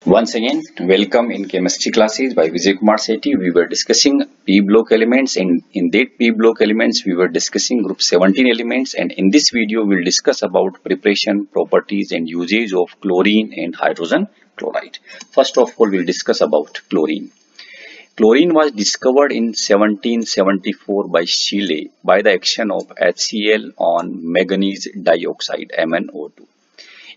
Once again, welcome in chemistry classes by Vijay Kumar Sethi. We were discussing P block elements, and in that P block elements, we were discussing group 17 elements. And in this video, we'll discuss about preparation, properties, and usage of chlorine and hydrogen chloride. First of all, we'll discuss about chlorine. Chlorine was discovered in 1774 by Scheele by the action of HCl on manganese dioxide (MnO2).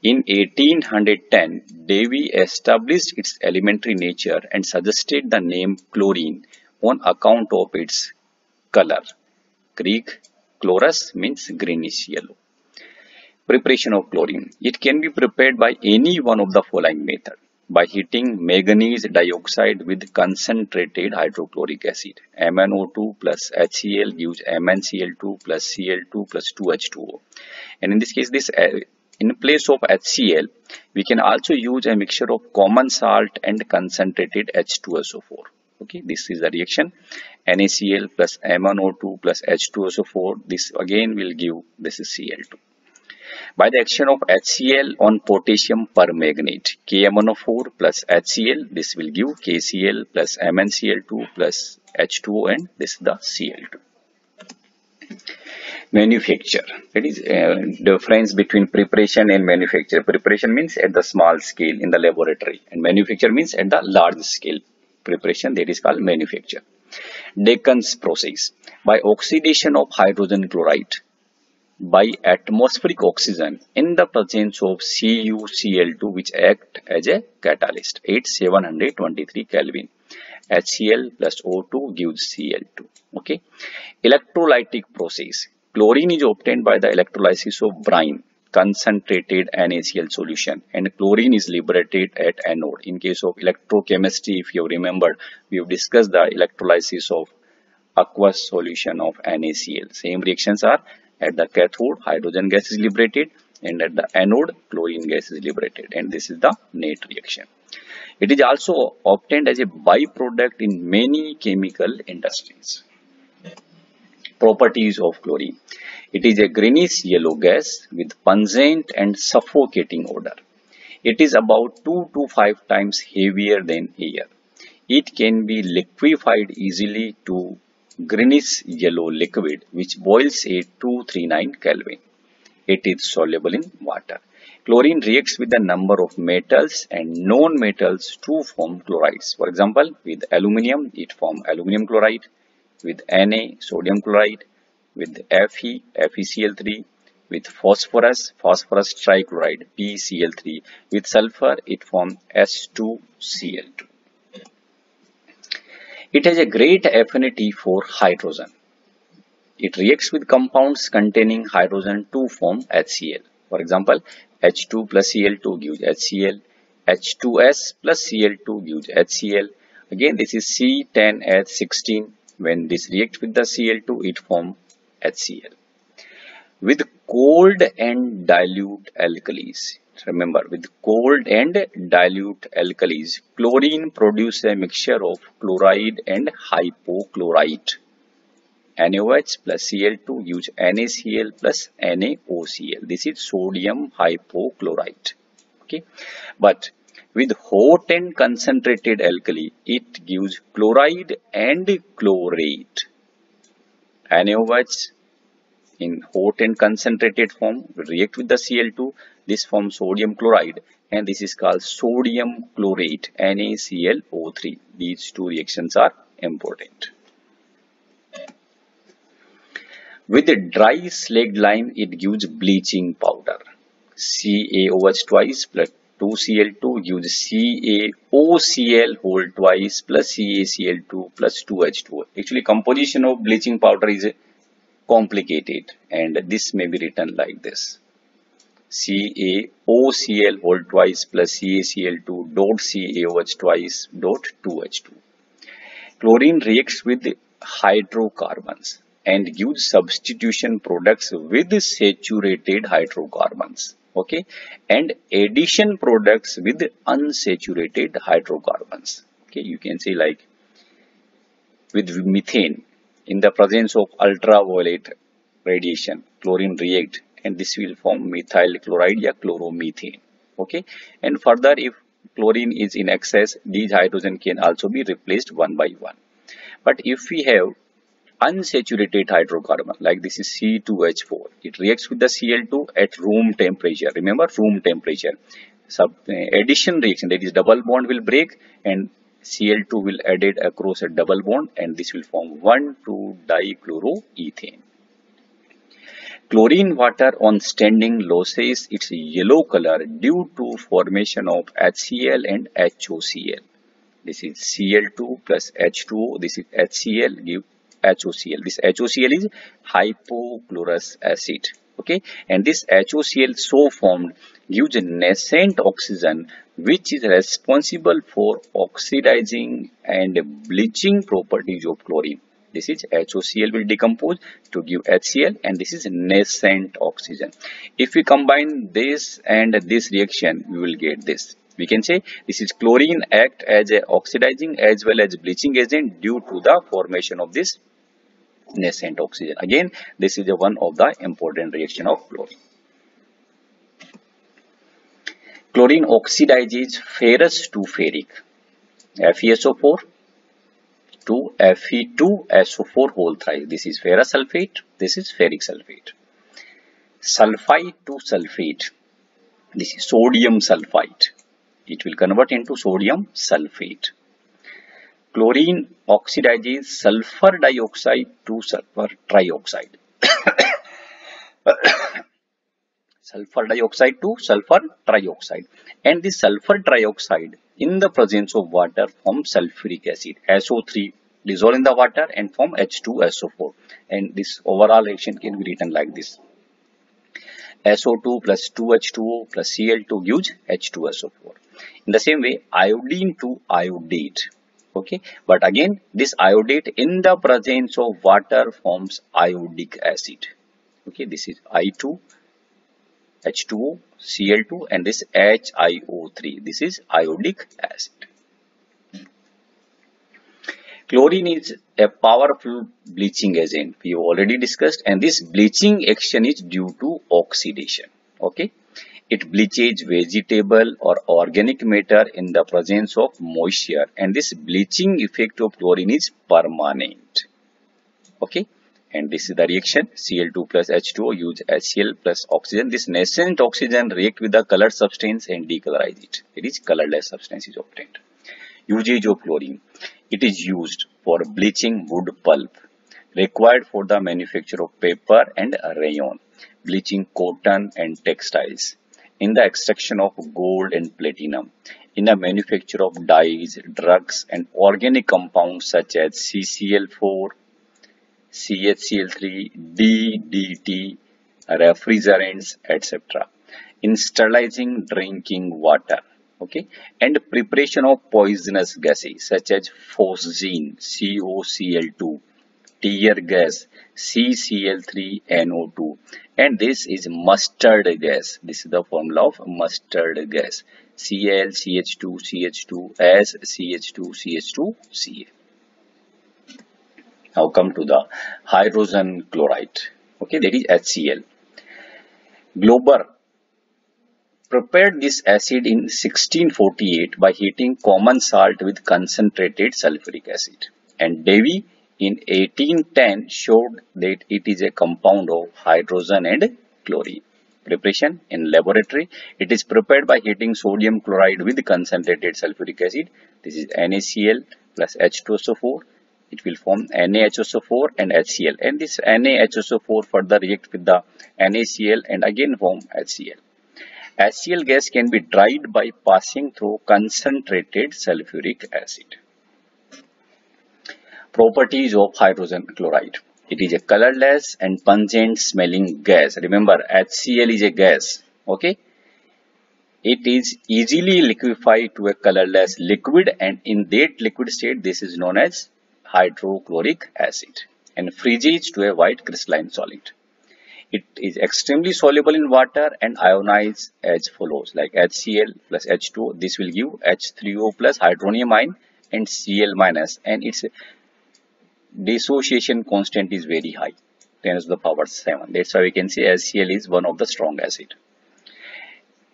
In 1810, Davy established its elementary nature and suggested the name chlorine on account of its color. Greek chloros means greenish yellow. Preparation of chlorine. It can be prepared by any one of the following methods. By heating manganese dioxide with concentrated hydrochloric acid. MnO2 plus HCl gives MnCl2 plus Cl2 plus 2H2O. And in this case, in place of HCl, we can also use a mixture of common salt and concentrated H2SO4. Okay, this is the reaction. NaCl plus MnO2 plus H2SO4. This again will give, this is Cl2. By the action of HCl on potassium permanganate, KMnO4 plus HCl, this will give KCl plus MnCl2 plus H2O, and this is the Cl2. Manufacture. That is difference between preparation and manufacture. Preparation means at the small scale in the laboratory, and manufacture means at the large scale. Preparation, that is called manufacture. Decans process. By oxidation of hydrogen chloride by atmospheric oxygen in the presence of CuCl2, which act as a catalyst at 723 Kelvin. HCl plus O2 gives Cl2. Okay. Electrolytic process. Chlorine is obtained by the electrolysis of brine, concentrated NaCl solution, and chlorine is liberated at anode. In case of electrochemistry, if you remember, we have discussed the electrolysis of aqueous solution of NaCl. Same reactions are at the cathode, hydrogen gas is liberated, and at the anode, chlorine gas is liberated, and this is the net reaction. It is also obtained as a byproduct in many chemical industries. Properties of chlorine. It is a greenish yellow gas with pungent and suffocating odor. It is about 2 to 5 times heavier than air. It can be liquefied easily to greenish yellow liquid which boils at 239 Kelvin. It is soluble in water. Chlorine reacts with a number of metals and non-metals to form chlorides. For example, with aluminium, it forms aluminium chloride. With Na, sodium chloride. With Fe, FeCl3. With phosphorus, phosphorus trichloride, PCl3. With sulfur, it forms S2Cl2. It has a great affinity for hydrogen. It reacts with compounds containing hydrogen to form HCl. For example, H2 plus Cl2 gives HCl. H2S plus Cl2 gives HCl. Again, this is C10H16. When this reacts with the Cl2, it forms HCl. With cold and dilute alkalis, remember, with cold and dilute alkalis, chlorine produces a mixture of chloride and hypochlorite. NaOH plus Cl2 gives NaCl plus NaOCl. This is sodium hypochlorite. Okay, but with hot and concentrated alkali, it gives chloride and chlorate. NaOH in hot and concentrated form will react with the Cl2. This forms sodium chloride, and this is called sodium chlorate, NaClO3. These two reactions are important. With a dry slagged lime, it gives bleaching powder. CaOH twice plus 2Cl2 gives CaOCl whole twice plus CaCl2 plus 2H2O. Actually, composition of bleaching powder is complicated, and this may be written like this: CaOCl whole twice plus CaCl2 dot CaOH twice dot 2H2. Chlorine reacts with hydrocarbons and gives substitution products with saturated hydrocarbons. Okay, and addition products with unsaturated hydrocarbons. Okay, you can say like with methane, in the presence of ultraviolet radiation, chlorine react and this will form methyl chloride or chloromethane. Okay, and further if chlorine is in excess, these hydrogen can also be replaced one by one. But if we have unsaturated hydrocarbon, like this is C2H4, it reacts with the Cl2 at room temperature. Remember, room temperature. Addition reaction, that is double bond will break and Cl2 will added across a double bond, and this will form 1,2-dichloroethane. Chlorine water on standing loses its yellow color due to formation of HCl and HOCl. This is Cl2 plus H2O. This is HCl give HOCl. This HOCl is hypochlorous acid. Okay, and this HOCl so formed gives a nascent oxygen which is responsible for oxidizing and bleaching properties of chlorine. This is HOCl will decompose to give HCl, and this is nascent oxygen. If we combine this and this reaction, we will get this. We can say this is chlorine act as a oxidizing as well as bleaching agent due to the formation of this nascent oxygen. Again, this is one of the important reaction of chlorine. Chlorine oxidizes ferrous to ferric, FeSO4 to Fe2SO4 whole thrice. This is ferrous sulfate, this is ferric sulfate. Sulfite to sulfate, this is sodium sulfite. It will convert into sodium sulfate. Chlorine oxidizes sulfur dioxide to sulfur trioxide. Sulfur dioxide to sulfur trioxide. And the sulfur trioxide in the presence of water forms sulfuric acid, SO3 dissolve in the water and form H2SO4. And this overall reaction can be written like this. SO2 plus 2H2O plus Cl2 gives H2SO4. In the same way, iodine to iodate. Okay, but again, this iodate in the presence of water forms iodic acid. Okay, this is I2, H2O, Cl2, and this HiO3. This is iodic acid. Chlorine is a powerful bleaching agent. We have already discussed, and this bleaching action is due to oxidation. Okay, it bleaches vegetable or organic matter in the presence of moisture, and this bleaching effect of chlorine is permanent. Okay, and this is the reaction. Cl2 plus H2O use HCl plus oxygen. This nascent oxygen react with the colored substance and decolorize it. It is colorless substance is obtained. Usage of chlorine. It is used for bleaching wood pulp, required for the manufacture of paper and rayon, bleaching cotton and textiles, in the extraction of gold and platinum, in the manufacture of dyes, drugs and organic compounds such as CCl4, CHCl3, DDT, refrigerants, etc. In sterilizing drinking water. Okay, and preparation of poisonous gases such as phosgene, COCl2, tear gas, CCl3NO2, and this is mustard gas. This is the formula of mustard gas, Cl, CH2, CH2, as CH2, CH2, Ca. Now come to the hydrogen chloride. Okay, that is HCl. Glauber prepared this acid in 1648 by heating common salt with concentrated sulfuric acid, and Davy in 1810 showed that it is a compound of hydrogen and chlorine. Preparation in laboratory. It is prepared by heating sodium chloride with concentrated sulfuric acid. This is NaCl plus H2SO4. It will form NaHSO4 and HCl, and this NaHSO4 further react with the NaCl and again form HCl. HCl gas can be dried by passing through concentrated sulfuric acid. Properties of hydrogen chloride. It is a colorless and pungent smelling gas. Remember, HCl is a gas. Okay. It is easily liquefied to a colorless liquid, and in that liquid state, this is known as hydrochloric acid, and freezes to a white crystalline solid. It is extremely soluble in water and ionized as follows, like HCl plus H2O. This will give H3O plus hydronium ion and Cl minus, and its dissociation constant is very high, 10 to the power 7. That's why we can say HCl is one of the strong acid.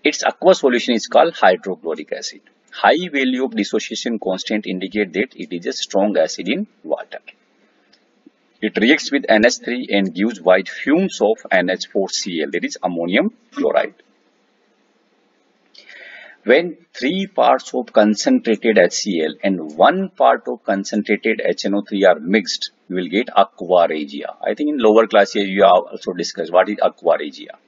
Its aqueous solution is called hydrochloric acid. High value of dissociation constant indicate that it is a strong acid in water. It reacts with NH3 and gives white fumes of NH4Cl, that is ammonium chloride. When 3 parts of concentrated HCl and 1 part of concentrated HNO3 are mixed, you will get aqua regia. I think in lower classes you have also discussed what is aqua regia.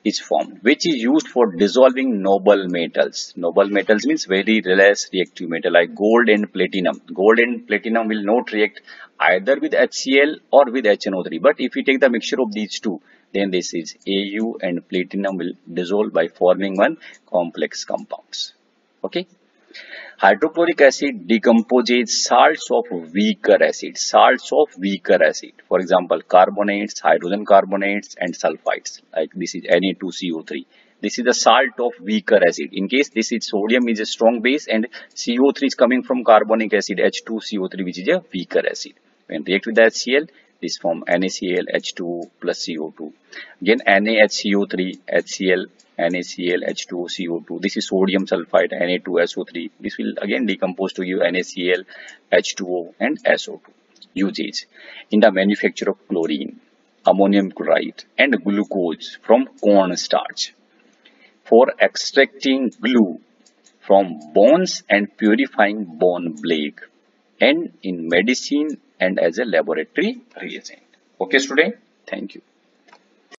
Is formed, which is used for dissolving noble metals. Noble metals means very less reactive metal like gold and platinum. Gold and platinum will not react either with HCl or with HNO3. But if we take the mixture of these two, then this is Au and platinum will dissolve by forming one complex compounds. Okay. Hydrochloric acid decomposes salts of weaker acid. Salts of weaker acid. For example, carbonates, hydrogen carbonates and sulfides. Like this is Na2CO3. This is the salt of weaker acid. In case this is sodium is a strong base and CO3 is coming from carbonic acid H2CO3 which is a weaker acid. When react with the HCl, this form NaCl H2 plus CO2. Again NaHCO3 HCl NaCl H2O CO2. This is sodium sulfide Na2SO3. This will again decompose to give NaCl H2O and SO2. Usage in the manufacture of chlorine, ammonium chloride and glucose from cornstarch. For extracting glue from bones and purifying bone black, and in medicine and as a laboratory reagent. Okay student, thank you.